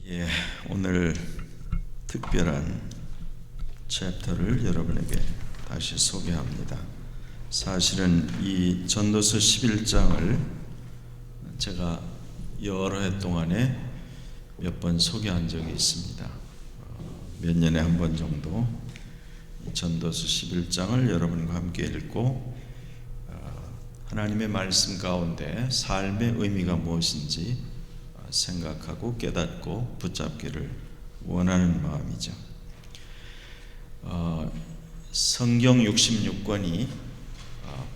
예, 오늘 특별한 챕터를 여러분에게 다시 소개합니다. 사실은 이 전도서 11장을 제가 여러 해 동안에 몇 번 소개한 적이 있습니다. 몇 년에 한 번 정도 전도서 11장을 여러분과 함께 읽고 하나님의 말씀 가운데 삶의 의미가 무엇인지 생각하고 깨닫고 붙잡기를 원하는 마음이죠. 성경 66권이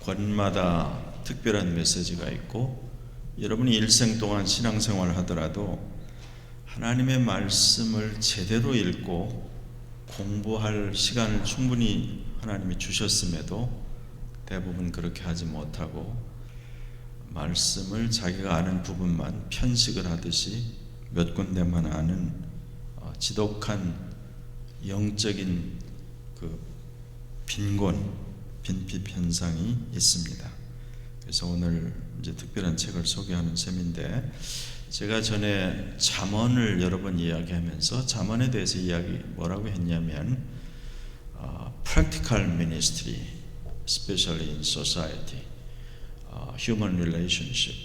권마다 특별한 메시지가 있고, 여러분이 일생 동안 신앙생활을 하더라도 하나님의 말씀을 제대로 읽고 공부할 시간을 충분히 하나님이 주셨음에도 대부분 그렇게 하지 못하고 말씀을 자기가 아는 부분만 편식을 하듯이 몇 군데만 아는 지독한 영적인 그 빈핍 현상이 있습니다. 그래서 오늘 이제 특별한 책을 소개하는 셈인데, 제가 전에 잠언을 여러 번 이야기하면서 잠언에 대해서 뭐라고 했냐면 practical ministry, especially in society, human relationship,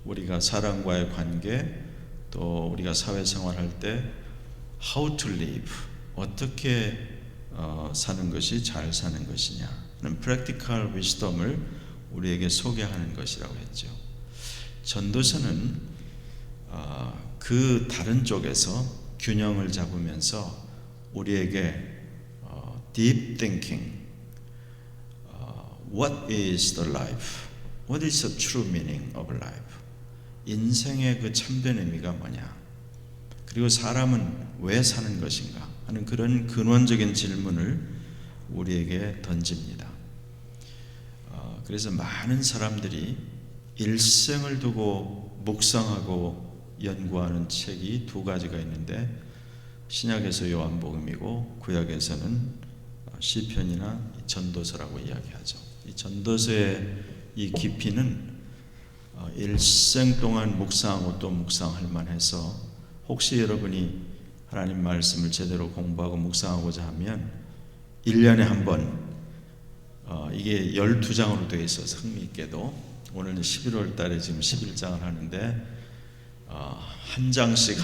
우리가 사람과의 관계, 또 우리가 사회생활할 때 how to live, 어떻게 사는 것이 잘 사는 것이냐는 practical wisdom을 우리에게 소개하는 것이라고 했죠. 전도서는 그 다른 쪽에서 균형을 잡으면서 우리에게 deep thinking, what is the life? What is the true meaning of life? 인생의 그 참된 의미가 뭐냐? 그리고 사람은 왜 사는 것인가? 하는 그런 근원적인 질문을 우리에게 던집니다. 그래서 많은 사람들이 일생을 두고 묵상하고 연구하는 책이 두 가지가 있는데, 신약에서 요한복음이고 구약에서는 시편이나 전도서라고 이야기하죠. 이 전도서의 이 깊이는 일생 동안 묵상하고 또 묵상할 만해서, 혹시 여러분이 하나님 말씀을 제대로 공부하고 묵상하고자 하면 1년에 한 번, 이게 12장으로 되어 있어서 흥미있게도 오늘은 11월 달에 지금 11장을 하는데 한 장씩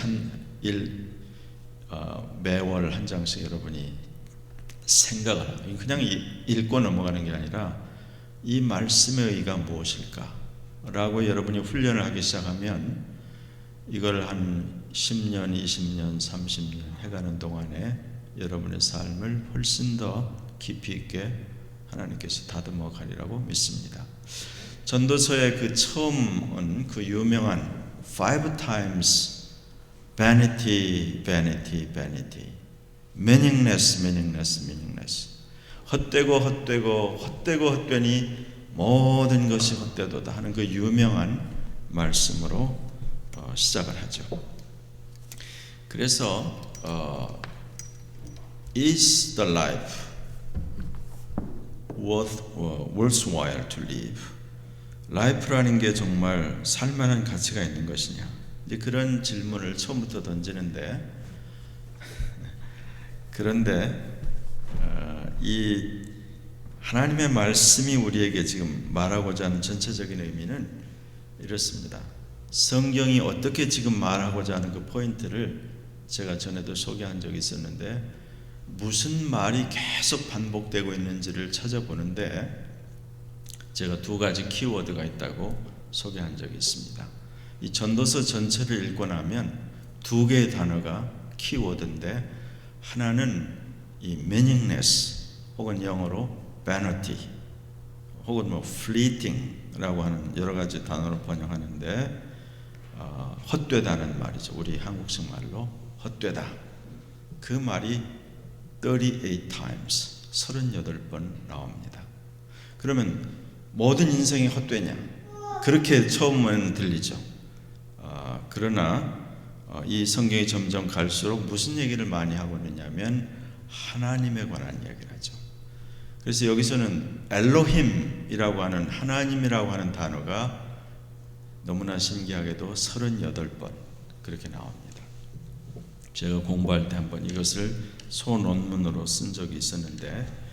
매월 한 장씩 여러분이 생각을 하고, 그냥 읽고 넘어가는 게 아니라 이 말씀의 의의가 무엇일까? 라고 여러분이 훈련을 하기 시작하면 이걸 한 10년, 20년, 30년 해가는 동안에 여러분의 삶을 훨씬 더 깊이 있게 하나님께서 다듬어 가리라고 믿습니다. 전도서의 그 처음은 그 유명한 5 times vanity, vanity, vanity, meaningless, meaningless, meaningless, 헛되고 헛되고 헛되고 헛되니 모든 것이 헛되도다 하는 그 유명한 말씀으로 시작을 하죠. 그래서 is the life worthwhile to live? 라이프라는 게 정말 살만한 가치가 있는 것이냐? 이제 그런 질문을 처음부터 던지는데, 그런데 이 하나님의 말씀이 우리에게 지금 말하고자 하는 전체적인 의미는 이렇습니다. 성경이 어떻게 지금 말하고자 하는 그 포인트를 제가 전에도 소개한 적이 있었는데, 무슨 말이 계속 반복되고 있는지를 찾아보는데 제가 두 가지 키워드가 있다고 소개한 적이 있습니다. 이 전도서 전체를 읽고 나면 두 개의 단어가 키워드인데, 하나는 이 meaningless, 혹은 영어로 vanity, 혹은 fleeting라고 하는 여러 가지 단어로 번역하는데 헛되다는 말이죠. 우리 한국식 말로 헛되다. 그 말이 38 times, 38번 나옵니다. 그러면 모든 인생이 헛되냐? 그렇게 처음에는 들리죠. 그러나 이 성경이 점점 갈수록 무슨 얘기를 많이 하고 있느냐면 하나님에 관한 이야기를 하죠. 그래서 여기서는 엘로힘이라고 하는, 하나님이라고 하는 단어가 너무나 신기하게도 38번 그렇게 나옵니다. 제가 공부할 때 한번 이것을 소논문으로 쓴 적이 있었는데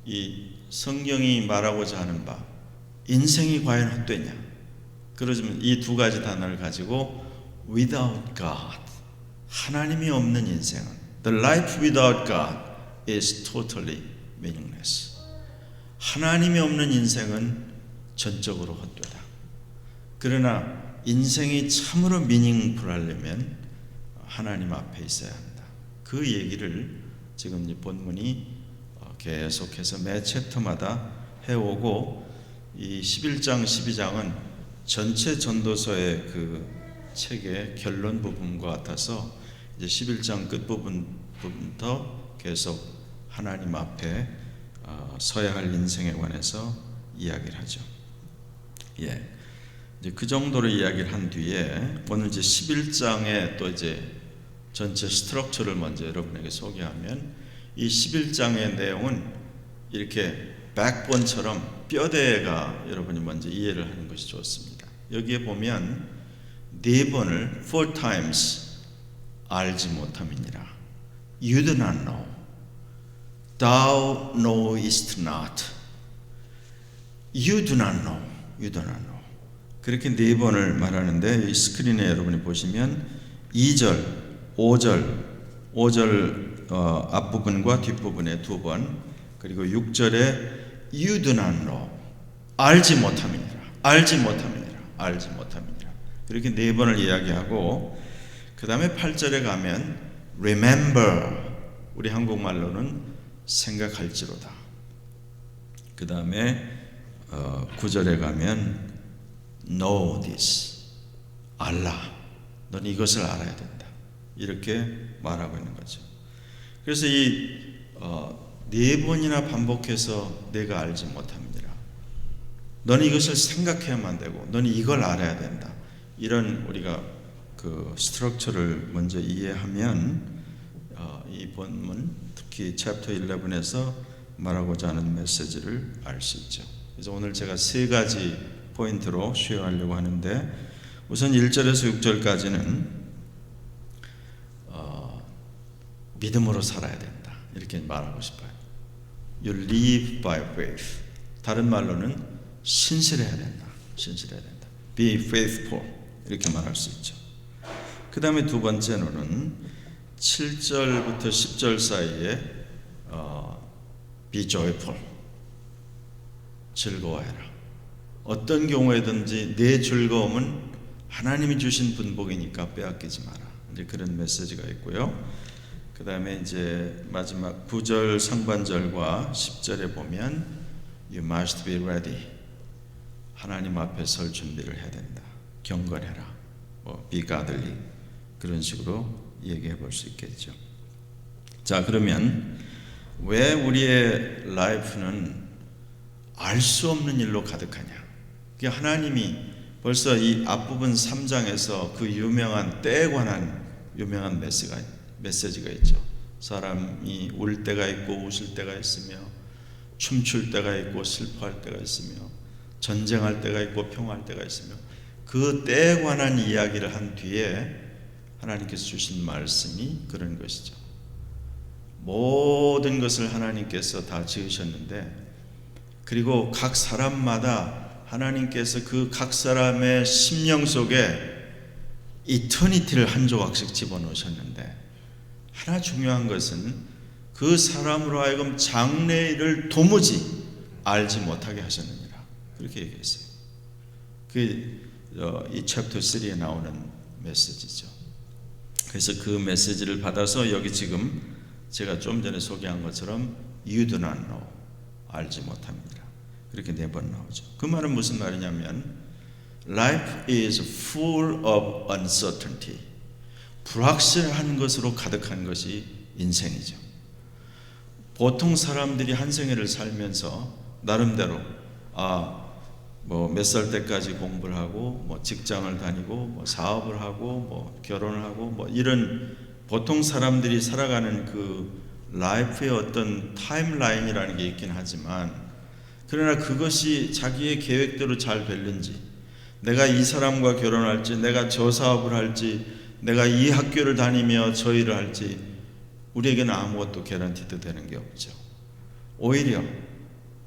이 성경이 말하고자 하는 바 인생이 과연 헛되냐? 그러면 이 두 가지 단어를 가지고 without God, 하나님이 없는 인생은 the life without God is totally meaningless. 하나님이 없는 인생은 전적으로 헛되다. 그러나 인생이 참으로 미닝풀하려면 하나님 앞에 있어야 한다. 그 얘기를 지금 이 본문이 계속해서 매 챕터마다 해오고 이 11장, 12장은 전체 전도서의 그 책의 결론 부분과 같아서 이제 11장 끝부분부터 계속 하나님 앞에 서야 할 인생에 관해서 이야기를 하죠. 예. 이제 그 정도로 이야기를 한 뒤에 오늘 이제 11장에 또 이제 전체 스트럭처를 먼저 여러분에게 소개하면 이 11장의 내용은 이렇게 백본처럼 뼈대가 여러분이 먼저 이해를 하는 것이 좋습니다. 여기에 보면 네 번을 four times 알지 못함이니라. You do not know. Thou knowest not. You do not know. You do not know. 그렇게 네 번을 말하는데 이 스크린에 여러분이 보시면 2절, 5절 앞부분과 뒷부분에 두 번, 그리고 6절에 You do not know. 알지 못함이니라. 알지 못함이니라. 알지 못함이니라. 그렇게 네 번을 이야기하고 그 다음에 8절에 가면 Remember. 우리 한국말로는 생각할지로다. 그 다음에 9절에 가면 Know this. 알라. 넌 이것을 알아야 된다. 이렇게 말하고 있는 거죠. 그래서 이 네 번이나 반복해서 내가 알지 못함이니라. 너는 이것을 생각해야만 되고 너는 이걸 알아야 된다. 이런 우리가 그 스트럭처를 먼저 이해하면 이 본문 특히 챕터 11에서 말하고자 하는 메시지를 알 수 있죠. 그래서 오늘 제가 세 가지 포인트로 쉬어가려고 하는데 우선 1절에서 6절까지는 믿음으로 살아야 된다. 이렇게 말하고 싶어요. You live by faith. 다른 말로는 신실해야 된다. 신실해야 된다. Be faithful. 이렇게 말할 수 있죠. 그 다음에 두 번째로는 7절부터 10절 사이에 Be joyful. 즐거워해라. 어떤 경우에든지 내 즐거움은 하나님이 주신 분복이니까 빼앗기지 마라. 이제 그런 메시지가 있고요. 그 다음에 이제 마지막 9절 상반절과 10절에 보면 You must be ready. 하나님 앞에 설 준비를 해야 된다. 경건해라. Be godly. 그런 식으로 얘기해 볼 수 있겠죠. 자, 그러면 왜 우리의 라이프는 알 수 없는 일로 가득하냐? 하나님이 벌써 이 앞부분 3장에서 그 유명한 때에 관한 유명한 메시지가 있죠. 사람이 울 때가 있고 웃을 때가 있으며 춤출 때가 있고 슬퍼할 때가 있으며 전쟁할 때가 있고 평화할 때가 있으며 그 때에 관한 이야기를 한 뒤에 하나님께서 주신 말씀이 그런 것이죠. 모든 것을 하나님께서 다 지으셨는데 그리고 각 사람마다 하나님께서 그 각 사람의 심령 속에 이터니티를 한 조각씩 집어넣으셨는데 하나 중요한 것은 그 사람으로 하여금 장래를 도무지 알지 못하게 하셨느니라. 그렇게 얘기했어요. 이 챕터 3에 나오는 메시지죠. 그래서 그 메시지를 받아서 여기 지금 제가 좀 전에 소개한 것처럼 You do not know. 알지 못합니다. 그렇게 네 번 나오죠. 그 말은 무슨 말이냐면 Life is full of uncertainty. 불확실한 것으로 가득한 것이 인생이죠. 보통 사람들이 한 생애를 살면서 나름대로 뭐 몇 살 때까지 공부를 하고 뭐 직장을 다니고 뭐 사업을 하고 뭐 결혼을 하고 뭐 이런 보통 사람들이 살아가는 그 라이프의 어떤 타임라인이라는 게 있긴 하지만 그러나 그것이 자기의 계획대로 잘 될는지 내가 이 사람과 결혼할지 내가 저 사업을 할지 내가 이 학교를 다니며 저 일을 할지 우리에게는 아무것도 개런티도 되는 게 없죠. 오히려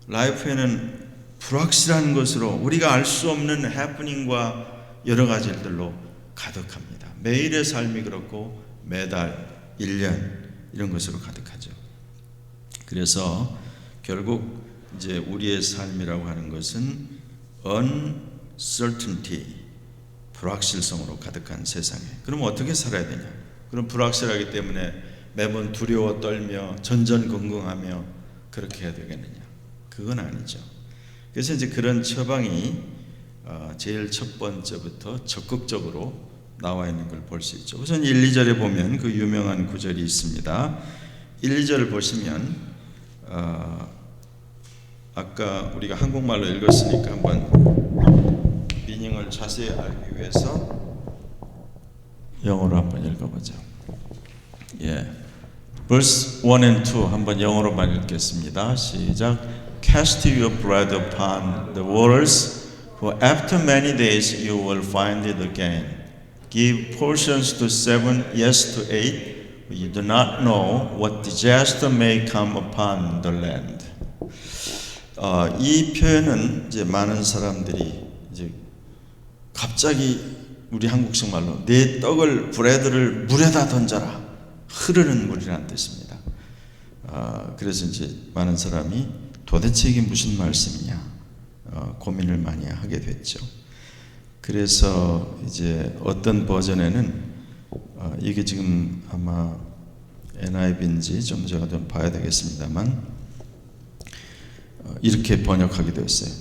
라이프에는 불확실한 것으로 우리가 알 수 없는 해프닝과 여러 가지 일들로 가득합니다. 매일의 삶이 그렇고 매달 1년 이런 것으로 가득하죠. 그래서 결국 이제 우리의 삶이라고 하는 것은 uncertainty, 불확실성으로 가득한 세상에. 그럼 어떻게 살아야 되냐? 그럼 불확실하기 때문에 매번 두려워 떨며 전전긍긍하며 그렇게 해야 되겠느냐? 그건 아니죠. 그래서 이제 그런 처방이 제일 첫 번째부터 적극적으로 나와 있는 걸 볼 수 있죠. 우선 1, 2절에 보면 그 유명한 구절이 있습니다. 1, 2절을 보시면 아까 우리가 한국말로 읽었으니까 한번 미닝을 자세히 알기 위해서 영어로 한번 읽어보죠. Verse 1 and 2 한번 영어로만 읽겠습니다. 시작. Cast your bread upon the waters, for after many days you will find it again. Give portions to 7, yes to 8. You do not know what disaster may come upon the land. 이 표현은 이제 많은 사람들이 이제 갑자기 우리 한국식 말로 내 떡을 브레드를 물에다 던져라. 흐르는 물이라는 뜻입니다. 그래서 이제 많은 사람이 도대체 이게 무슨 말씀이냐 고민을 많이 하게 됐죠. 그래서 이제 어떤 버전에는 이게 지금 아마 NIV인지 좀 제가 좀 봐야 되겠습니다만 이렇게 번역하게 되었어요.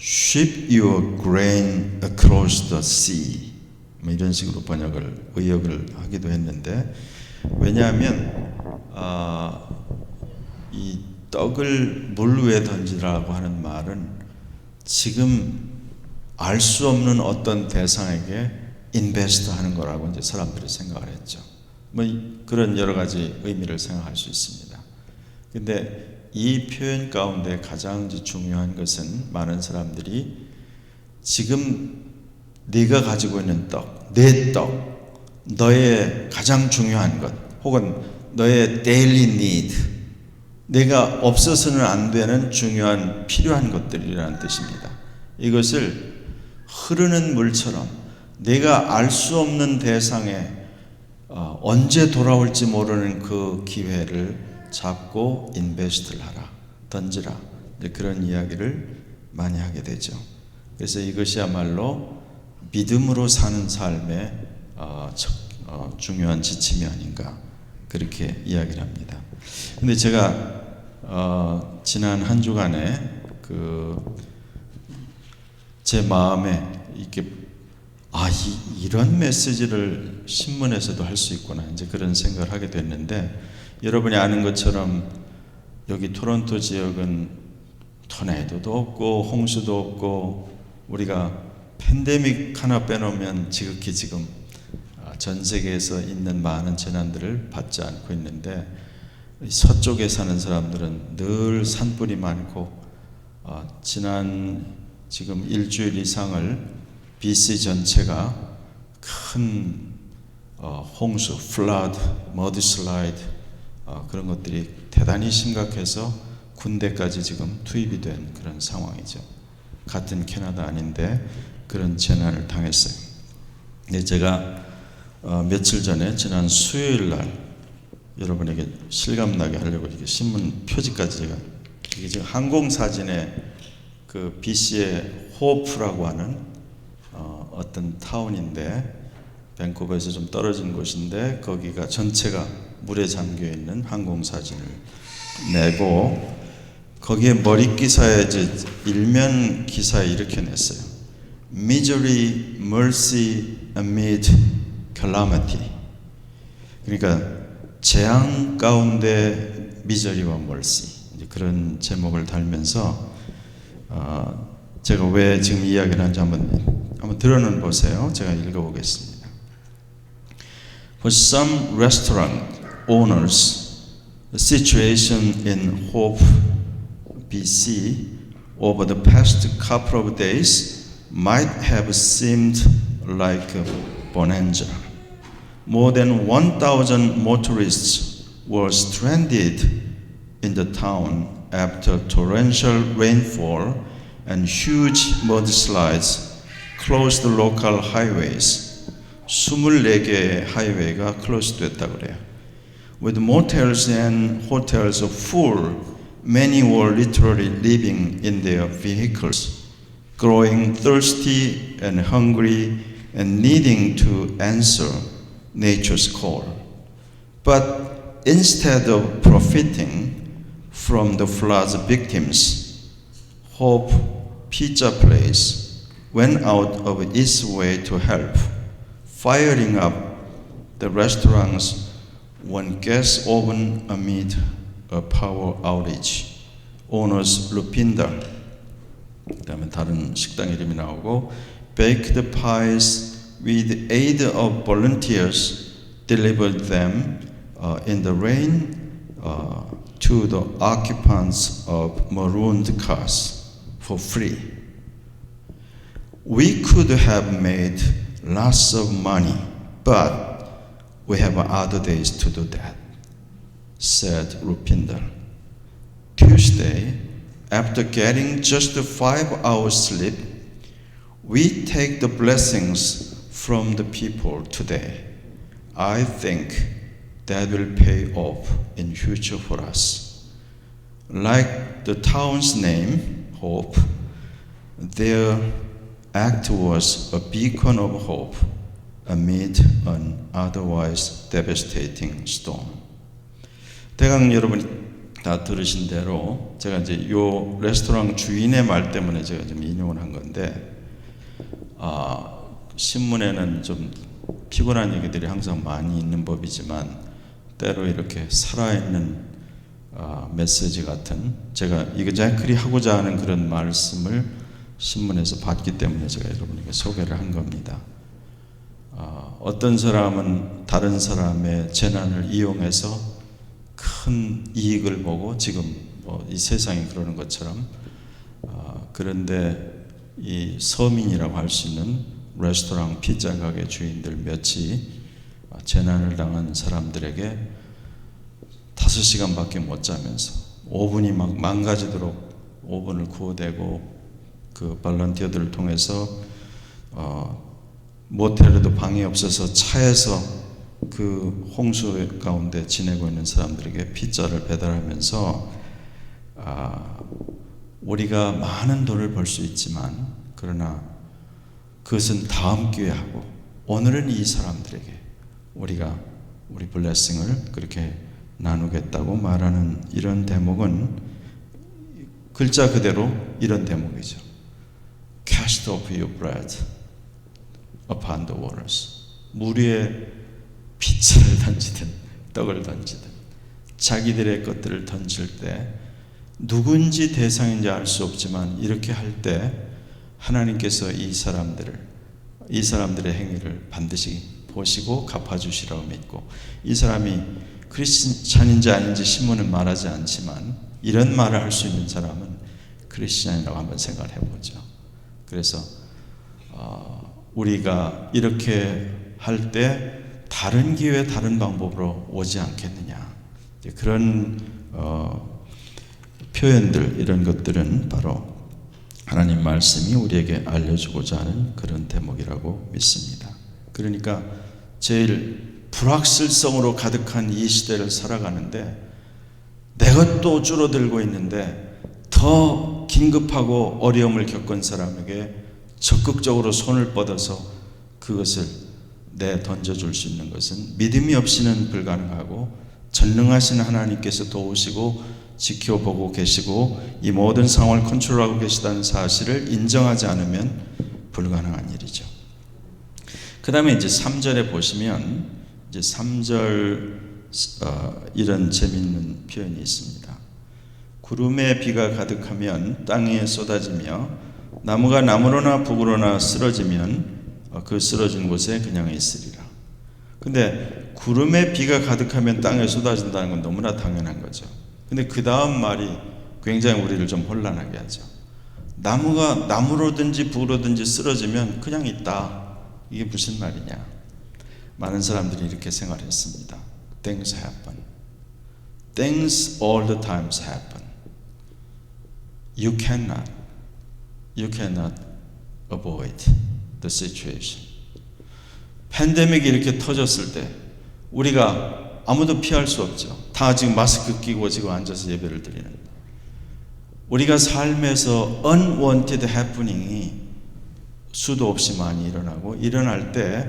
Ship your grain across the sea. 뭐 이런 식으로 의역을 하기도 했는데 왜냐하면 이 떡을 물 위에 던지라고 하는 말은 지금 알 수 없는 어떤 대상에게 인베스트 하는 거라고 이제 사람들이 생각을 했죠. 뭐 그런 여러 가지 의미를 생각할 수 있습니다. 근데 이 표현 가운데 가장 중요한 것은 많은 사람들이 지금 네가 가지고 있는 떡, 내 떡, 너의 가장 중요한 것, 혹은 너의 daily need, 내가 없어서는 안 되는 중요한 필요한 것들이라는 뜻입니다. 이것을 흐르는 물처럼 내가 알 수 없는 대상에 언제 돌아올지 모르는 그 기회를 잡고 인베스트를 하라, 던지라, 그런 이야기를 많이 하게 되죠. 그래서 이것이야말로 믿음으로 사는 삶의 중요한 지침이 아닌가 그렇게 이야기를 합니다. 근데 제가 지난 한 주간에 제 마음에 이렇게 이런 메시지를 신문에서도 할 수 있구나 이제 그런 생각을 하게 됐는데, 여러분이 아는 것처럼 여기 토론토 지역은 토네이도도 없고 홍수도 없고 우리가 팬데믹 하나 빼놓으면 지극히 지금 전 세계에서 있는 많은 재난들을 받지 않고 있는데, 서쪽에 사는 사람들은 늘 산불이 많고 지난 지금 일주일 이상을 BC 전체가 큰 홍수, 플러드, 머드슬라이드 그런 것들이 대단히 심각해서 군대까지 지금 투입이 된 그런 상황이죠. 같은 캐나다 아닌데 그런 재난을 당했어요. 근데 제가 며칠 전에 지난 수요일 날 여러분에게 실감나게 하려고 이렇게 신문 표지까지 제가 이게 지금 항공 사진에 그 BC의 호프라고 하는 어떤 타운인데 밴쿠버에서 좀 떨어진 곳인데 거기가 전체가 물에 잠겨 있는 항공 사진을 내고 거기에 머리 기사에 이제 일면 기사에 이렇게 냈어요. Misery, mercy amid calamity. 그러니까 재앙 가운데 미저리와 멀시 그런 제목을 달면서 제가 왜 지금 이야기를 하는지 한번 들어는 보세요. 제가 읽어보겠습니다. For some restaurant owners, the situation in Hope, BC over the past couple of days might have seemed like a bonanza. more than 1,000 motorists were stranded in the town after torrential rainfall and huge mudslides closed the local highways. 24개의 하이웨이가 closed 됐다 그래요. With motels and hotels full, many were literally living in their vehicles, growing thirsty and hungry and needing to answer nature's call. But instead of profiting from the flood's victims, Hope Pizza Place went out of its way to help, firing up the restaurant's one gas oven amid a power outage. Owners Lupindar, 그다음에 다른 식당 이름이 나오고, baked pies with aid of volunteers, delivered them in the rain to the occupants of marooned cars for free. We could have made lots of money, but we have other days to do that, said Rupinder. Tuesday, after getting just 5 hours sleep, we take the blessings from the people today. I think that will pay off in future for us. Like the town's name, Hope, their act was a beacon of hope amid an otherwise devastating storm. 대강 여러분이 다 들으신 대로 제가 이제 요 레스토랑 주인의 말 때문에 제가 좀 인용을 한 건데, 신문에는 좀 피곤한 얘기들이 항상 많이 있는 법이지만 때로 이렇게 살아있는 메시지 같은, 제가 이그자클리 하고자 하는 그런 말씀을 신문에서 봤기 때문에 제가 여러분에게 소개를 한 겁니다. 어떤 사람은 다른 사람의 재난을 이용해서 큰 이익을 보고 지금 이 세상이 그러는 것처럼, 그런데 이 서민이라고 할 수 있는 레스토랑 피자 가게 주인들 몇이 재난을 당한 사람들에게 5시간밖에 못 자면서 오븐이 막 망가지도록 오븐을 구워대고, 그 발런티어들을 통해서 모텔에도 방이 없어서 차에서 그 홍수 가운데 지내고 있는 사람들에게 피자를 배달하면서, 우리가 많은 돈을 벌 수 있지만 그러나 그것은 다음 기회에 하고, 오늘은 이 사람들에게 우리가 우리 블레싱을 그렇게 나누겠다고 말하는 이런 대목은 글자 그대로 이런 대목이죠. Cast off your bread upon the waters. 물 위에 피자를 던지든 떡을 던지든 자기들의 것들을 던질 때 누군지 대상인지 알 수 없지만 이렇게 할 때 하나님께서 이 사람들의 행위를 반드시 보시고 갚아주시라고 믿고, 이 사람이 크리스찬인지 아닌지 신문은 말하지 않지만 이런 말을 할 수 있는 사람은 크리스찬이라고 한번 생각을 해보죠. 그래서 우리가 이렇게 할 때 다른 기회 다른 방법으로 오지 않겠느냐, 그런 표현들, 이런 것들은 바로 하나님 말씀이 우리에게 알려주고자 하는 그런 대목이라고 믿습니다. 그러니까 제일 불확실성으로 가득한 이 시대를 살아가는데 내 것도 줄어들고 있는데 더 긴급하고 어려움을 겪은 사람에게 적극적으로 손을 뻗어서 그것을 던져줄 수 있는 것은 믿음이 없이는 불가능하고, 전능하신 하나님께서 도우시고 지켜보고 계시고 이 모든 상황을 컨트롤하고 계시다는 사실을 인정하지 않으면 불가능한 일이죠. 그 다음에 이제 3절에 보시면 이제 3절 이런 재미있는 표현이 있습니다. 구름에 비가 가득하면 땅에 쏟아지며 나무가 나무로나 북으로나 쓰러지면 그 쓰러진 곳에 그냥 있으리라. 근데 구름에 비가 가득하면 땅에 쏟아진다는 건 너무나 당연한 거죠. 근데 그 다음 말이 굉장히 우리를 좀 혼란하게 하죠. 나무가 나무로든지 북으로든지 쓰러지면 그냥 있다. 이게 무슨 말이냐? 많은 사람들이 이렇게 생활했습니다. Things happen. Things all the times happen. You cannot avoid the situation. 팬데믹이 이렇게 터졌을 때 우리가 아무도 피할 수 없죠. 다 지금 마스크 끼고 지금 앉아서 예배를 드리는. 우리가 삶에서 unwanted happening이 수도 없이 많이 일어나고, 일어날 때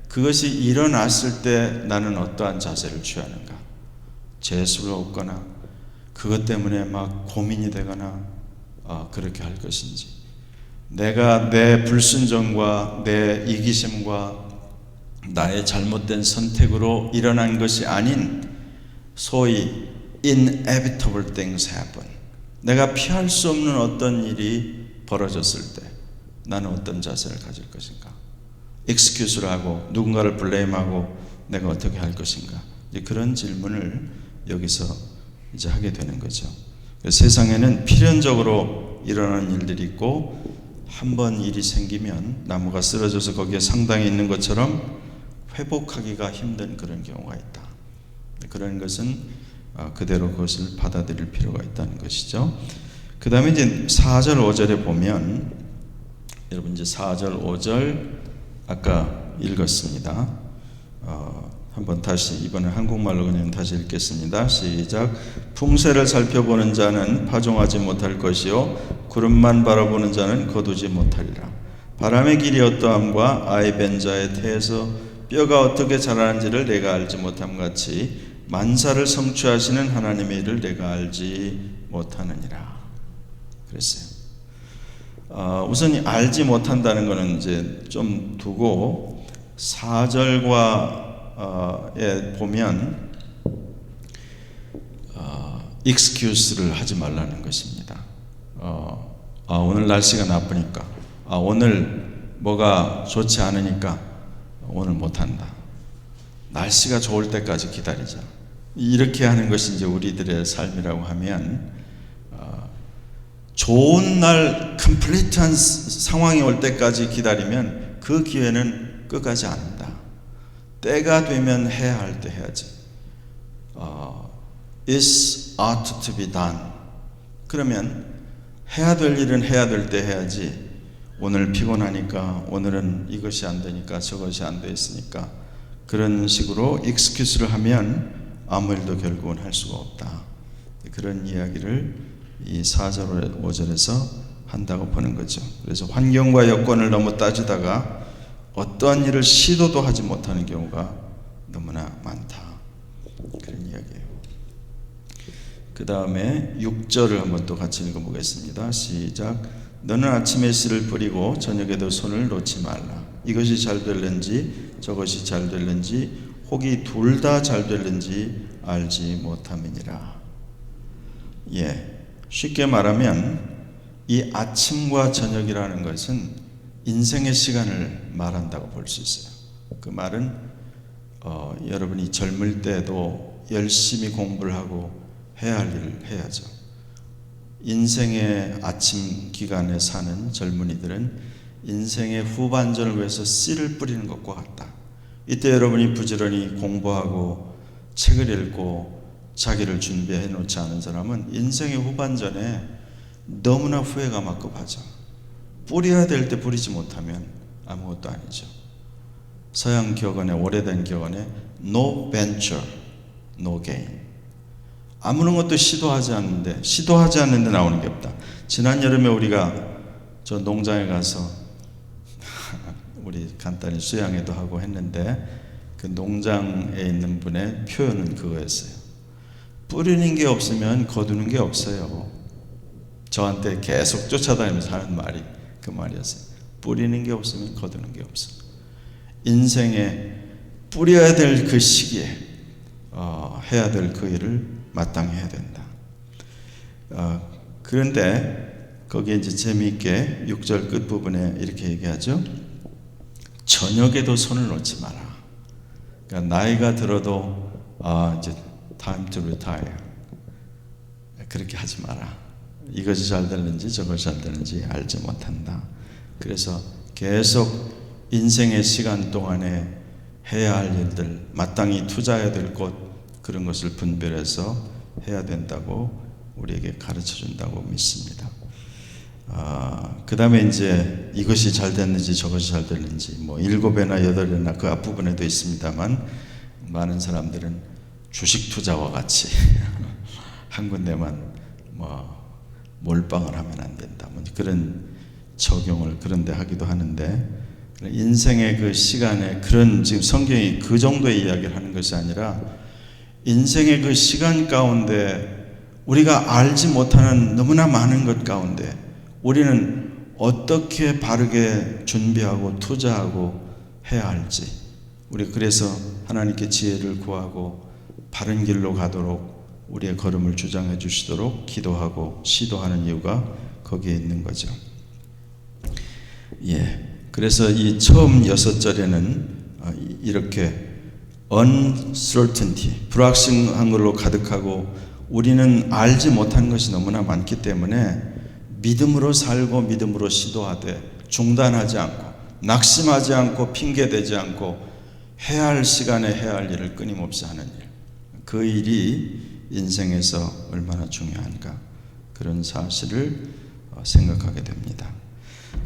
그것이 일어났을 때 나는 어떠한 자세를 취하는가. 재수가 없거나 그것 때문에 막 고민이 되거나 그렇게 할 것인지, 내가 내 불순종과 내 이기심과 나의 잘못된 선택으로 일어난 것이 아닌 소위 inevitable things happen. 내가 피할 수 없는 어떤 일이 벌어졌을 때 나는 어떤 자세를 가질 것인가. excuse를 하고 누군가를 블레임하고 내가 어떻게 할 것인가. 이제 그런 질문을 여기서 이제 하게 되는 거죠. 세상에는 필연적으로 일어나는 일들이 있고, 한번 일이 생기면 나무가 쓰러져서 거기에 상당히 있는 것처럼 회복하기가 힘든 그런 경우가 있다. 그런 것은 그대로 그것을 받아들일 필요가 있다는 것이죠. 그 다음에 이제 4절 5절에 보면, 여러분 이제 4절 5절 아까 읽었습니다. 한번 다시, 이번에 한국말로 그냥 다시 읽겠습니다. 시작. 풍세를 살펴보는 자는 파종하지 못할 것이요 구름만 바라보는 자는 거두지 못하리라. 바람의 길이 어떠함과 아이 벤 자의 태에서 뼈가 어떻게 자라는지를 내가 알지 못함 같이 만사를 성취하시는 하나님의 일을 내가 알지 못하느니라. 그랬어요. 우선 알지 못한다는 것은 이제 좀 두고 4절과에 보면 excuse를 하지 말라는 것입니다. 오늘 날씨가 나쁘니까, 오늘 뭐가 좋지 않으니까 오늘 못한다. 날씨가 좋을 때까지 기다리자. 이렇게 하는 것이 이제 우리들의 삶이라고 하면, 좋은 날 컴플리트한 상황이 올 때까지 기다리면 그 기회는 끝까지 안 온다. 때가 되면 해야 할 때 해야지. It's ought to be done. 그러면 해야 될 일은 해야 될 때 해야지. 오늘 피곤하니까, 오늘은 이것이 안 되니까, 저것이 안 됐으니까, 그런 식으로 excuse를 하면 아무 일도 결국은 할 수가 없다. 그런 이야기를 이 4절 5절에서 한다고 보는 거죠. 그래서 환경과 여건을 너무 따지다가 어떠한 일을 시도도 하지 못하는 경우가 너무나 많다. 그런 이야기예요. 그 다음에 6절을 한번 또 같이 읽어보겠습니다. 시작. 너는 아침에 씨를 뿌리고 저녁에도 손을 놓지 말라. 이것이 잘 될는지 저것이 잘 될는지 혹이 둘 다 잘 될는지 알지 못함이니라. 쉽게 말하면 이 아침과 저녁이라는 것은 인생의 시간을 말한다고 볼 수 있어요. 그 말은 여러분이 젊을 때도 열심히 공부를 하고 해야 할 일을 해야죠. 인생의 아침 기간에 사는 젊은이들은 인생의 후반전을 위해서 씨를 뿌리는 것과 같다. 이때 여러분이 부지런히 공부하고 책을 읽고 자기를 준비해 놓지 않은 사람은 인생의 후반전에 너무나 후회가 막급하죠. 뿌려야 될 때 뿌리지 못하면 아무것도 아니죠. 서양 격언에, 오래된 격언에 No venture, no gain. 아무런 것도 시도하지 않는데 나오는 게 없다. 지난 여름에 우리가 저 농장에 가서 우리 간단히 수양회도 하고 했는데, 그 농장에 있는 분의 표현은 그거였어요. 뿌리는 게 없으면 거두는 게 없어요. 저한테 계속 쫓아다니면서 하는 말이 그 말이었어요. 뿌리는 게 없으면 거두는 게 없어. 인생에 뿌려야 될 그 시기에 해야 될 그 일을 마땅히 해야 된다. 그런데 거기에 이제 재미있게 6절 끝부분에 이렇게 얘기하죠. 저녁에도 손을 놓지 마라. 그러니까 나이가 들어도 이제 time to retire. 그렇게 하지 마라. 이것이 잘 되는지 저것이 잘 되는지 알지 못한다. 그래서 계속 인생의 시간 동안에 해야 할 일들, 마땅히 투자해야 될 것, 그런 것을 분별해서 해야 된다고 우리에게 가르쳐 준다고 믿습니다. 그 다음에 이제 이것이 잘 됐는지 저것이 잘 됐는지 7회나 8회나 그 앞부분에도 있습니다만, 많은 사람들은 주식 투자와 같이 한 군데만 몰빵을 하면 안 된다, 그런 적용을 그런데 하기도 하는데, 인생의 그 시간에 그런, 지금 성경이 그 정도의 이야기를 하는 것이 아니라 인생의 그 시간 가운데 우리가 알지 못하는 너무나 많은 것 가운데 우리는 어떻게 바르게 준비하고 투자하고 해야 할지, 우리 그래서 하나님께 지혜를 구하고 바른 길로 가도록 우리의 걸음을 주장해 주시도록 기도하고 시도하는 이유가 거기에 있는 거죠. 그래서 이 처음 6절에는 이렇게 uncertainty, 불확실한 걸로 가득하고 우리는 알지 못한 것이 너무나 많기 때문에 믿음으로 살고 믿음으로 시도하되 중단하지 않고 낙심하지 않고 핑계대지 않고 해야 할 시간에 해야 할 일을 끊임없이 하는 일, 그 일이 인생에서 얼마나 중요한가, 그런 사실을 생각하게 됩니다.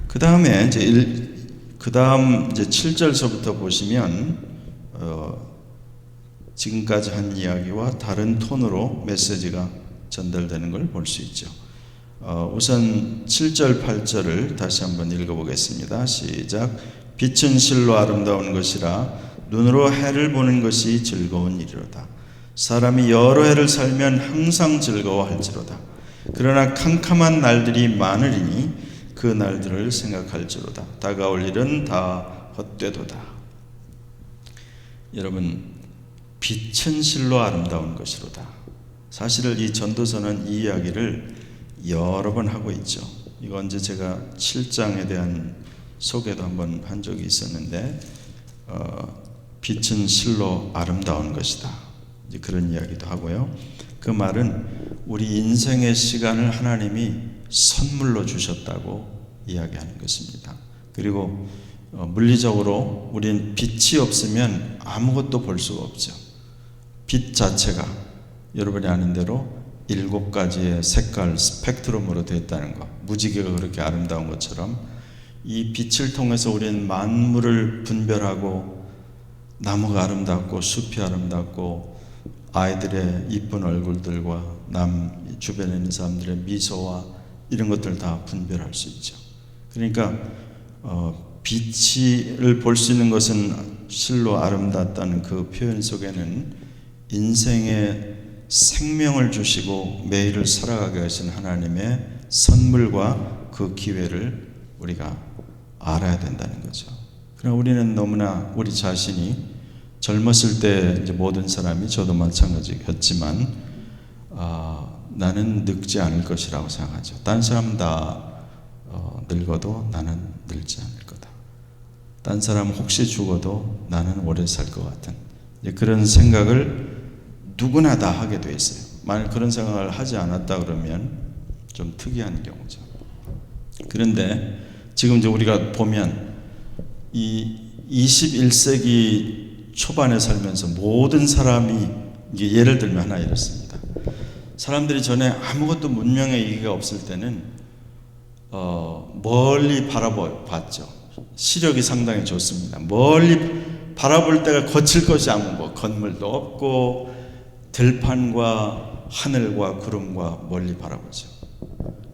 그 다음에 이제 7절서부터 보시면 지금까지 한 이야기와 다른 톤으로 메시지가 전달되는 걸 볼 수 있죠. 우선 7절 8절을 다시 한번 읽어보겠습니다. 시작. 빛은 실로 아름다운 것이라 눈으로 해를 보는 것이 즐거운 일이로다. 사람이 여러 해를 살면 항상 즐거워할지로다. 그러나 캄캄한 날들이 많으리니 그 날들을 생각할지로다. 다가올 일은 다 헛되도다. 여러분, 빛은 실로 아름다운 것이로다. 사실 이 전도서는 이 이야기를 여러 번 하고 있죠. 이거 언제 제가 7장에 대한 소개도 한번 한 적이 있었는데, 빛은 실로 아름다운 것이다, 이제 그런 이야기도 하고요. 그 말은 우리 인생의 시간을 하나님이 선물로 주셨다고 이야기하는 것입니다. 그리고 물리적으로 우린 빛이 없으면 아무것도 볼 수가 없죠. 빛 자체가 여러분이 아는 대로 7가지의 색깔 스펙트럼으로 되어 있다는 것, 무지개가 그렇게 아름다운 것처럼 이 빛을 통해서 우리는 만물을 분별하고, 나무가 아름답고 숲이 아름답고 아이들의 이쁜 얼굴들과 주변에 있는 사람들의 미소와 이런 것들 다 분별할 수 있죠. 그러니까 빛을 볼 수 있는 것은 실로 아름답다는 그 표현 속에는 인생의 생명을 주시고 매일을 살아가게 하신 하나님의 선물과 그 기회를 우리가 알아야 된다는 거죠. 그러나 우리는 너무나 우리 자신이 젊었을 때 이제 모든 사람이, 저도 마찬가지였지만 나는 늙지 않을 것이라고 생각하죠. 다른 사람은 다 늙어도 나는 늙지 않을 거다. 딴 사람 혹시 죽어도 나는 오래 살 것 같은 그런 생각을 누구나 다 하게 돼 있어요. 만약 그런 생각을 하지 않았다 그러면 좀 특이한 경우죠. 그런데 지금 이제 우리가 보면 이 21세기 초반에 살면서 모든 사람이, 이게 예를 들면 하나 이렇습니다. 사람들이 전에 아무것도 문명의 얘기가 없을 때는 멀리 바라봤죠. 시력이 상당히 좋습니다. 멀리 바라볼 때가 거칠 것이 아무 건물도 없고 들판과 하늘과 구름과 멀리 바라보죠.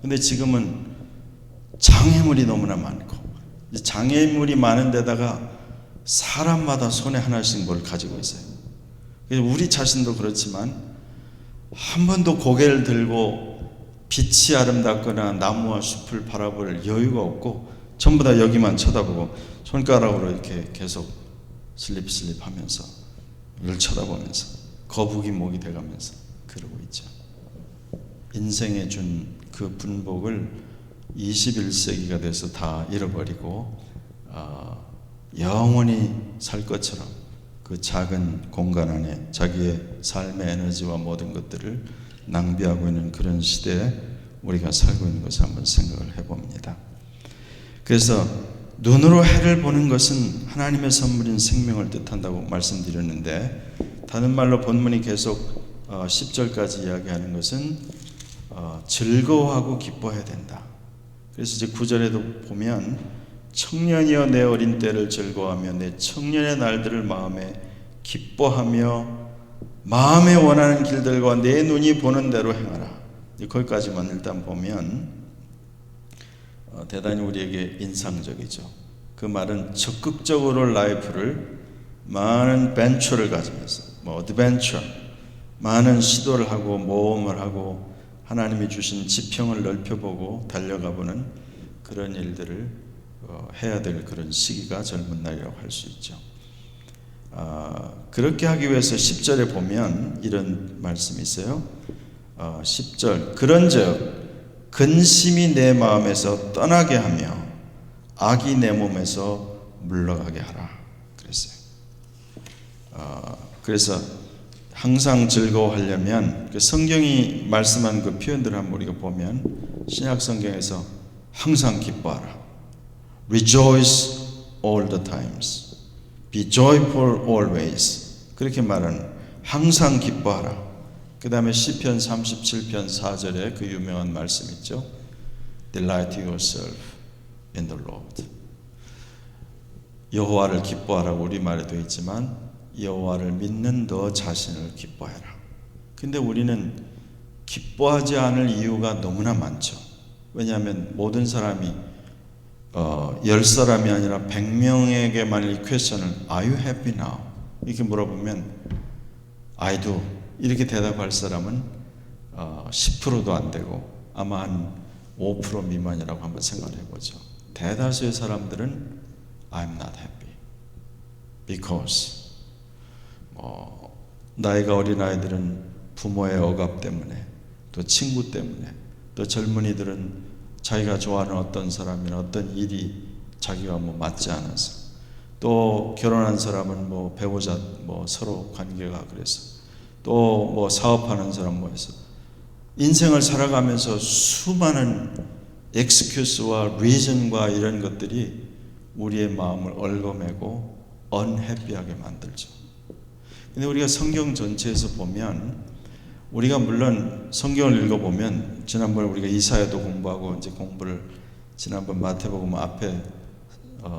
근데 지금은 장애물이 너무나 많고, 장애물이 많은 데다가 사람마다 손에 하나씩 뭘 가지고 있어요. 우리 자신도 그렇지만 한 번도 고개를 들고 빛이 아름답거나 나무와 숲을 바라볼 여유가 없고 전부 다 여기만 쳐다보고 손가락으로 이렇게 계속 슬립슬립 하면서 이걸 쳐다보면서 거북이 목이 돼가면서 그러고 있죠. 인생에 준 그 분복을 21세기가 돼서 다 잃어버리고 영원히 살 것처럼 그 작은 공간 안에 자기의 삶의 에너지와 모든 것들을 낭비하고 있는 그런 시대에 우리가 살고 있는 것을 한번 생각을 해봅니다. 그래서 눈으로 해를 보는 것은 하나님의 선물인 생명을 뜻한다고 말씀드렸는데, 다른 말로 본문이 계속 10절까지 이야기하는 것은 즐거워하고 기뻐해야 된다. 그래서 이제 9절에도 보면 청년이여 내 어린 때를 즐거워하며 내 청년의 날들을 마음에 기뻐하며 마음에 원하는 길들과 내 눈이 보는 대로 행하라. 거기까지만 일단 보면 대단히 우리에게 인상적이죠. 그 말은 적극적으로 라이프를 많은 벤처를 가지면서 어드벤처, 많은 시도를 하고 모험을 하고 하나님이 주신 지평을 넓혀보고 달려가보는 그런 일들을 해야 될 그런 시기가 젊은 날이라고 할 수 있죠. 그렇게 하기 위해서 10절에 보면 이런 말씀이 있어요. 10절 그런즉 근심이 내 마음에서 떠나게 하며 악이 내 몸에서 물러가게 하라 그랬어요. 그래서 항상 즐거워하려면 그 성경이 말씀한 그 표현들을 한번 우리가 보면 신약 성경에서 항상 기뻐하라, rejoice all the times, be joyful always, 그렇게 말하는 항상 기뻐하라. 그 다음에 시편 37편 4절에 그 유명한 말씀 있죠. Delight yourself in the Lord. 여호와를 기뻐하라고 우리말에 되어 있지만 여호와를 믿는 너 자신을 기뻐해라. 근데 우리는 기뻐하지 않을 이유가 너무나 많죠. 왜냐하면 모든 사람이 10사람이 아니라 100명에게 만일 퀘스천을 Are you happy now? 이렇게 물어보면 I do 이렇게 대답할 사람은 10%도 안 되고 아마 한 5% 미만이라고 한번 생각을 해보죠. 대다수의 사람들은 I'm not happy because 나이가 어린 아이들은 부모의 억압 때문에, 또 친구 때문에, 또 젊은이들은 자기가 좋아하는 어떤 사람이나 어떤 일이 자기가 맞지 않아서, 또 결혼한 사람은 배우자 서로 관계가 그래서, 또 사업하는 사람 해서 인생을 살아가면서 수많은 엑스큐스와 리즌과 이런 것들이 우리의 마음을 얽어매고 언해피하게 만들죠. 근데 우리가 성경 전체에서 보면, 우리가 물론 성경을 읽어보면, 지난번에 우리가 이사야도 공부하고 이제 공부를 지난번 마태복음 앞에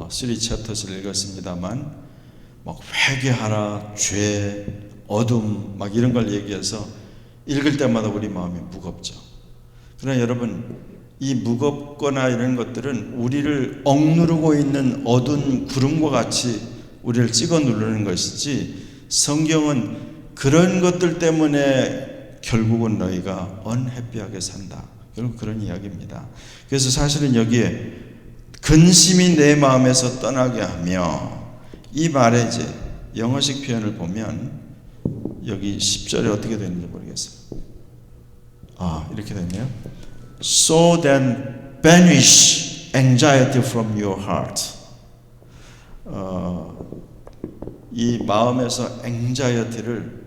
3 챕터스를 읽었습니다만, 회개하라, 죄, 어둠 이런 걸 얘기해서 읽을 때마다 우리 마음이 무겁죠. 그러나 여러분, 이 무겁거나 이런 것들은 우리를 억누르고 있는 어두운 구름과 같이 우리를 찍어 누르는 것이지, 성경은 그런 것들 때문에 결국은 너희가 언해피하게 산다, 결국 그런 이야기입니다. 그래서 사실은 여기에 근심이 내 마음에서 떠나게 하며, 이 말에 이제 영어식 표현을 보면 여기 10절에 어떻게 되는지 모르겠어요. 이렇게 됐네요. So then banish anxiety from your heart. 이 마음에서 anxiety를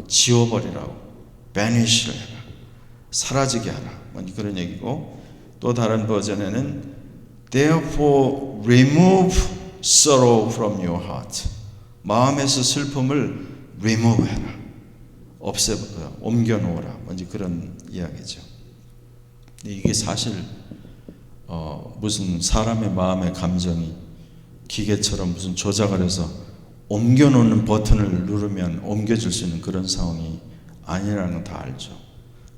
지워버리라고, banish를 해라, 사라지게 하라, 그런 얘기고, 또 다른 버전에는 therefore remove sorrow from your heart. 마음에서 슬픔을 remove 해라, 옮겨 놓으라, 그런 이야기죠. 이게 사실 무슨 사람의 마음의 감정이 기계처럼 무슨 조작을 해서 옮겨 놓는 버튼을 누르면 옮겨질 수 있는 그런 상황이 아니라는 건 다 알죠.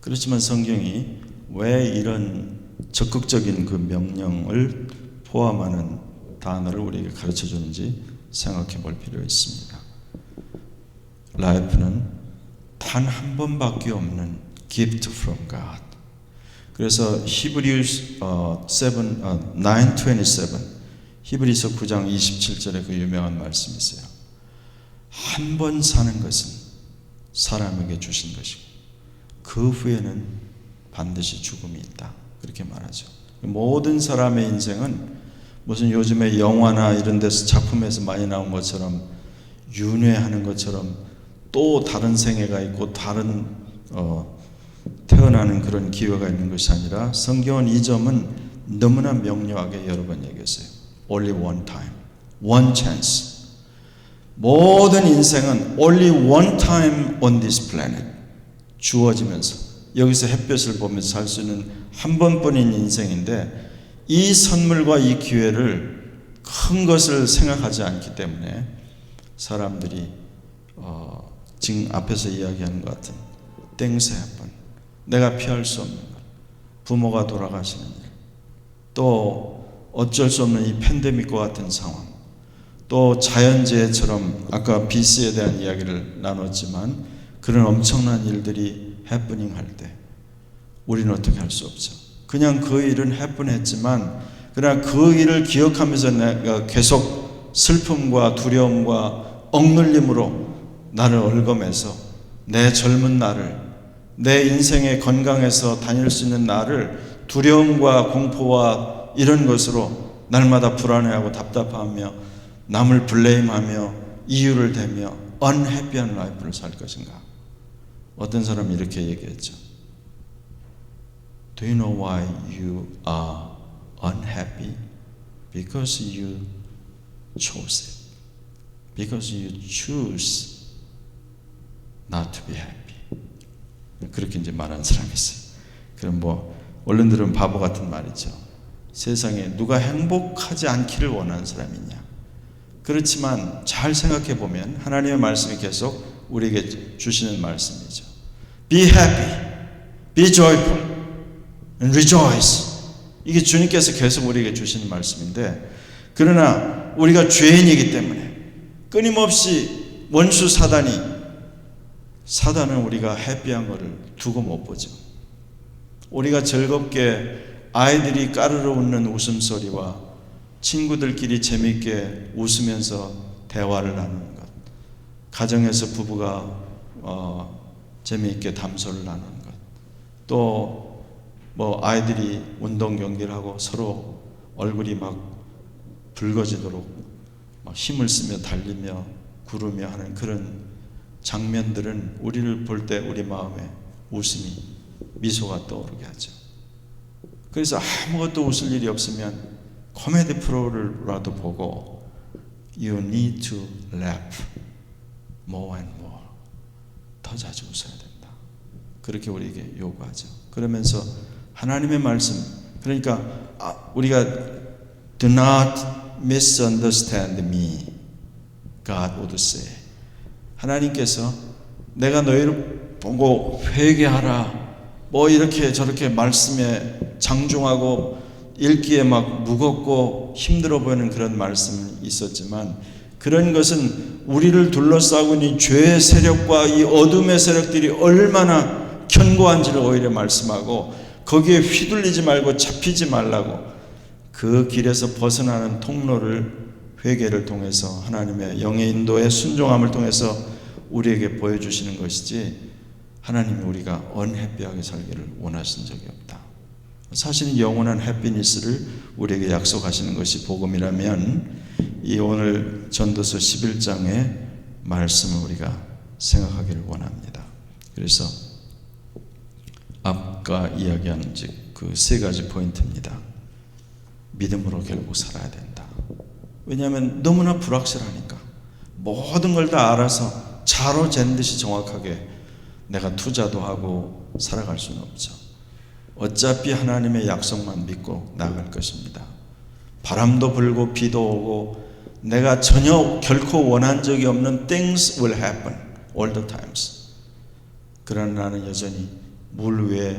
그렇지만 성경이 왜 이런 적극적인 그 명령을 포함하는 단어를 우리에게 가르쳐 주는지 생각해 볼 필요 있습니다. 라이프는 단 한 번밖에 없는 gift from God. 그래서 히브리서 9:27, 히브리서 9장 27절에 그 유명한 말씀이 있어요. 한 번 사는 것은 사람에게 주신 것이고 그 후에는 반드시 죽음이 있다, 그렇게 말하죠. 모든 사람의 인생은 무슨 요즘에 영화나 이런 데서 작품에서 많이 나온 것처럼 윤회하는 것처럼 또 다른 생애가 있고 다른 태어나는 그런 기회가 있는 것이 아니라, 성경은 이 점은 너무나 명료하게 여러 번 얘기했어요. only one time, one chance. 모든 인생은 only one time on this planet 주어지면서 여기서 햇볕을 보면서 살 수 있는 한 번뿐인 인생인데 이 선물과 이 기회를 큰 것을 생각하지 않기 때문에 사람들이 지금 앞에서 이야기하는 것 같은 things happen, 내가 피할 수 없는 것, 부모가 돌아가시는 일, 또 어쩔 수 없는 이 팬데믹과 같은 상황, 또 자연재해처럼 아까 BC에 대한 이야기를 나눴지만 그런 엄청난 일들이 해프닝 할 때 우리는 어떻게 할 수 없죠. 그냥 그 일은 해프닝했지만 그러나 그 일을 기억하면서 내가 계속 슬픔과 두려움과 억눌림으로 나를 얽어매서 내 젊은 날을, 내 인생의 건강해서 다닐 수 있는 날을 두려움과 공포와 이런 것으로 날마다 불안해하고 답답하며 남을 블레임하며 이유를 대며 unhappy한 라이프를 살 것인가. 어떤 사람이 이렇게 얘기했죠. Do you know why you are unhappy? Because you chose it. Because you choose not to be happy. 그렇게 이제 말하는 사람이 있어요. 그럼 뭐 언론들은 바보 같은 말이죠. 세상에 누가 행복하지 않기를 원하는 사람이 있냐. 그렇지만 잘 생각해 보면 하나님의 말씀이 계속 우리에게 주시는 말씀이죠. Be happy, be joyful, and rejoice. 이게 주님께서 계속 우리에게 주시는 말씀인데, 그러나 우리가 죄인이기 때문에 끊임없이 원수 사단은 우리가 해피한 것을 두고 못 보죠. 우리가 즐겁게 아이들이 까르르 웃는 웃음소리와 친구들끼리 재미있게 웃으면서 대화를 나누는 것, 가정에서 부부가 재미있게 담소를 나누는 것, 또 뭐 아이들이 운동 경기를 하고 서로 얼굴이 막 붉어지도록 막 힘을 쓰며 달리며 구르며 하는 그런 장면들은 우리를 볼 때 우리 마음에 웃음이, 미소가 떠오르게 하죠. 그래서 아무것도 웃을 일이 없으면 코미디 프로라도 보고 You need to laugh more and more. 더 자주 웃어야 된다. 그렇게 우리에게 요구하죠. 그러면서 하나님의 말씀, 그러니까 우리가 Do not misunderstand me, God would say. 하나님께서 내가 너희를 보고 회개하라, 뭐 이렇게 저렇게 말씀에 장중하고 읽기에 막 무겁고 힘들어 보이는 그런 말씀이 있었지만, 그런 것은 우리를 둘러싸고 있는 이 죄의 세력과 이 어둠의 세력들이 얼마나 견고한지를 오히려 말씀하고, 거기에 휘둘리지 말고 잡히지 말라고 그 길에서 벗어나는 통로를 회개를 통해서 하나님의 영의 인도에 순종함을 통해서 우리에게 보여주시는 것이지, 하나님이 우리가 언해피하게 살기를 원하신 적이 없다. 사실은 영원한 해피니스를 우리에게 약속하시는 것이 복음이라면 이 오늘 전도서 11장의 말씀을 우리가 생각하기를 원합니다. 그래서 아까 이야기한 그 세 가지 포인트입니다. 믿음으로 결국 살아야 된다. 왜냐하면 너무나 불확실하니까 모든 걸 다 알아서 자로 잰 듯이 정확하게 내가 투자도 하고 살아갈 수는 없죠. 어차피 하나님의 약속만 믿고 나아갈 것입니다. 바람도 불고 비도 오고 내가 전혀 결코 원한 적이 없는 things will happen all the times. 그러나 나는 여전히 물 위에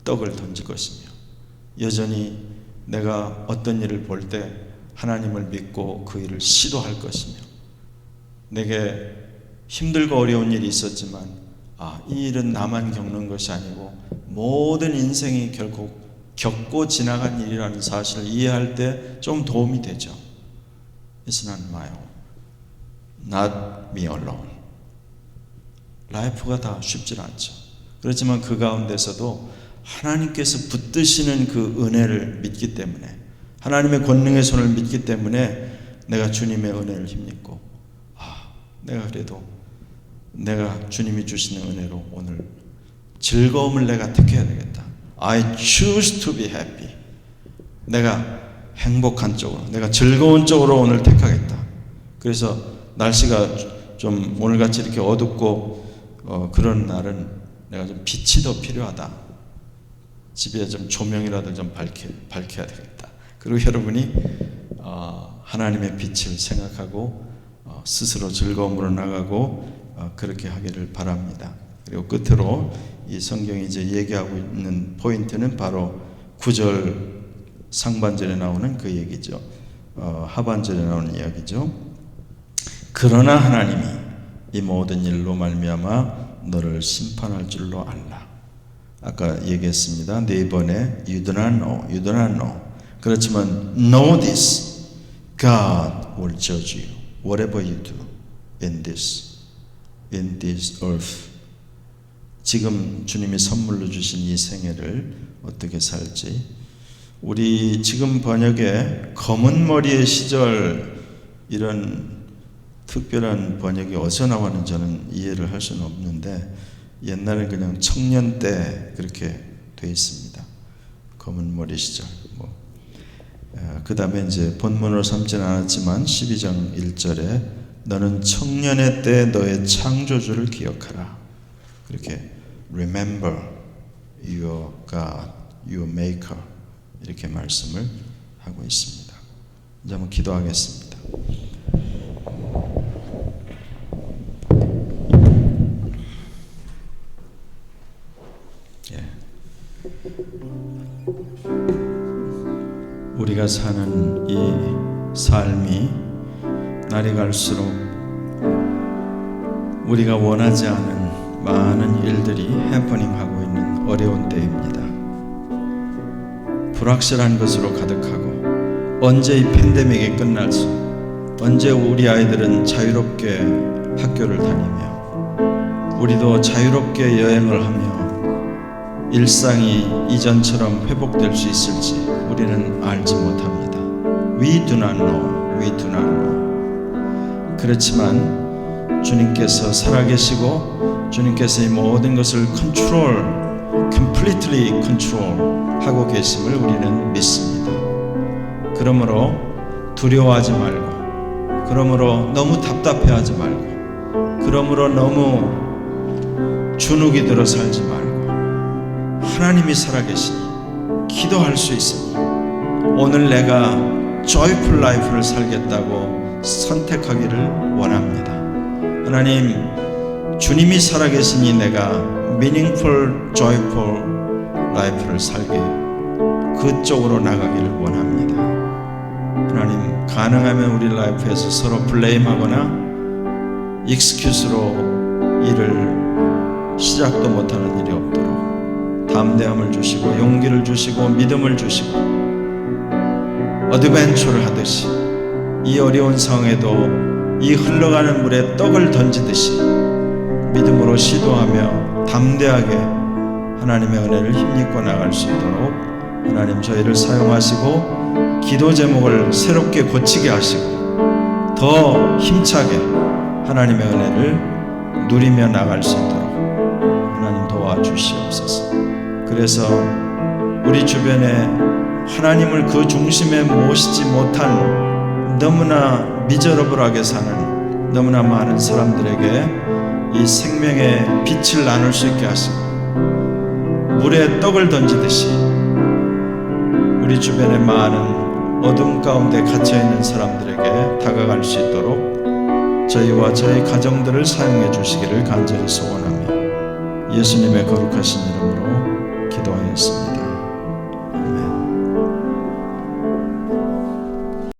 떡을 던질 것이며, 여전히 내가 어떤 일을 볼 때 하나님을 믿고 그 일을 시도할 것이며, 내게 힘들고 어려운 일이 있었지만 이 일은 나만 겪는 것이 아니고 모든 인생이 결국 겪고 지나간 일이라는 사실을 이해할 때 좀 도움이 되죠. It's not my own, not me alone. 라이프가 다 쉽지 않죠. 그렇지만 그 가운데서도 하나님께서 붙드시는 그 은혜를 믿기 때문에, 하나님의 권능의 손을 믿기 때문에 내가 주님의 은혜를 힘입고 내가 그래도 내가 주님이 주시는 은혜로 오늘 즐거움을 내가 택해야 되겠다. I choose to be happy. 내가 행복한 쪽으로, 내가 즐거운 쪽으로 오늘 택하겠다. 그래서 날씨가 좀 오늘같이 이렇게 어둡고 그런 날은 내가 좀 빛이 더 필요하다. 집에 좀 조명이라도 좀 밝혀야 되겠다. 그리고 여러분이 하나님의 빛을 생각하고 스스로 즐거움으로 나가고 그렇게 하기를 바랍니다. 그리고 끝으로 이 성경이 이제 얘기하고 있는 포인트는 바로 9절 상반절에 나오는 그 얘기죠. 하반절에 나오는 이야기죠. 그러나 하나님이 이 모든 일로 말미암아 너를 심판할 줄로 알라. 아까 얘기했습니다. 네 번에 you do not know, you do not know. 그렇지만 know this, God will judge you whatever you do in this earth. 지금 주님이 선물로 주신 이 생애를 어떻게 살지? 우리 지금 번역에 검은 머리의 시절, 이런 특별한 번역이 어디서 나왔는지 저는 이해를 할 수는 없는데 옛날에 그냥 청년 때 그렇게 돼 있습니다. 검은 머리 시절. 그 다음에 이제 본문으로 삼지는 않았지만 12장 1절에 너는 청년의 때 너의 창조주를 기억하라. 그렇게 remember your God, your maker, 이렇게 말씀을 하고 있습니다. 이제 한번 기도하겠습니다. 우리가 사는 이 삶이 날이 갈수록 우리가 원하지 않은 많은 일들이 해퍼닝하고 있는 어려운 때입니다. 불확실한 것으로 가득하고 언제 이 팬데믹이 끝날지, 언제 우리 아이들은 자유롭게 학교를 다니며 우리도 자유롭게 여행을 하며 일상이 이전처럼 회복될 수 있을지 우리는 알지 못합니다. We do not know, we do not know. 그렇지만 주님께서 살아계시고 주님께서 이 모든 것을 completely control 하고 계심을 우리는 믿습니다. 그러므로 두려워하지 말고, 그러므로 너무 답답해하지 말고, 그러므로 너무 주눅이 들어 살지 말고 하나님이 살아계시니 기도할 수 있으니 오늘 내가 joyful life를 살겠다고 선택하기를 원합니다. 하나님, 주님이 살아계시니 내가 meaningful, joyful life를 살게 그쪽으로 나가기를 원합니다. 하나님, 가능하면 우리 라이프에서 서로 블레임하거나 익스큐스로 일을 시작도 못하는 일이 없도록 담대함을 주시고 용기를 주시고 믿음을 주시고 어드벤처를 하듯이 이 어려운 상황에도 이 흘러가는 물에 떡을 던지듯이 믿음으로 시도하며 담대하게 하나님의 은혜를 힘입고 나갈 수 있도록 하나님 저희를 사용하시고 기도 제목을 새롭게 고치게 하시고 더 힘차게 하나님의 은혜를 누리며 나갈 수 있도록 하나님 도와주시옵소서. 그래서 우리 주변에 하나님을 그 중심에 모시지 못한 너무나 미저러블하게 사는 너무나 많은 사람들에게 이 생명의 빛을 나눌 수 있게 하시고 물에 떡을 던지듯이 우리 주변에 많은 어둠 가운데 갇혀있는 사람들에게 다가갈 수 있도록 저희와 저희 가정들을 사용해 주시기를 간절히 소원하며 예수님의 거룩하신 이름으로 기도하였습니다.